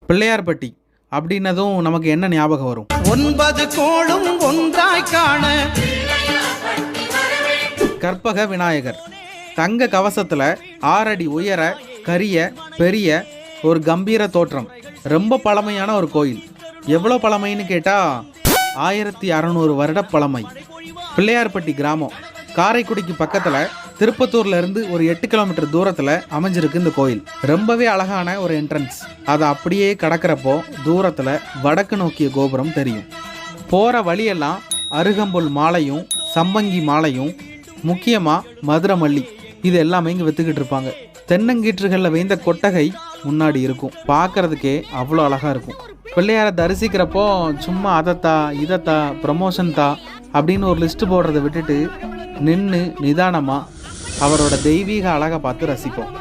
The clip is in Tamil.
பிள்ளையார்பட்டி அப்படின்னதும் நமக்கு என்ன ஞாபகம் வரும்? 9 கோளும் ஒன்றாய் காண. கற்பக விநாயகர் தங்க கவசத்தில் 6 அடி உயர கரிய பெரிய ஒரு கம்பீர தோற்றம். ரொம்ப பழமையான ஒரு கோயில். எவ்வளோ பழமைன்னு கேட்டால் 1600 வருட பழமை. பிள்ளையார்பட்டி கிராமம் காரைக்குடிக்கு பக்கத்தில் திருப்பத்தூர்லேருந்து ஒரு 8 கிலோமீட்டர் தூரத்தில் அமைஞ்சிருக்கு இந்த கோயில். ரொம்பவே அழகான ஒரு என்ட்ரன்ஸ். அதை அப்படியே கடக்கிறப்போ தூரத்தில் வடக்கு நோக்கிய கோபுரம் தெரியும். போகிற வழியெல்லாம் அருகம்புல் மாலையும் சம்பங்கி மாலையும் முக்கியமாக மதுரை மல்லி இது எல்லாமே இங்கே விற்றுக்கிட்டு இருப்பாங்க. தென்னங்கீற்றுகளில் வேந்த கொட்டகை முன்னாடி இருக்கும். பார்க்குறதுக்கே அவ்வளோ அழகாக இருக்கும். பிள்ளையாரை தரிசிக்கிறப்போ சும்மா அதைத்தா இதைத்தா ப்ரமோஷன் தா அப்படின்னு ஒரு லிஸ்ட்டு போடுறதை விட்டுட்டு நின்று நிதானமாக அவரோட தெய்வீக அழகை பார்த்து ரசிப்போம்.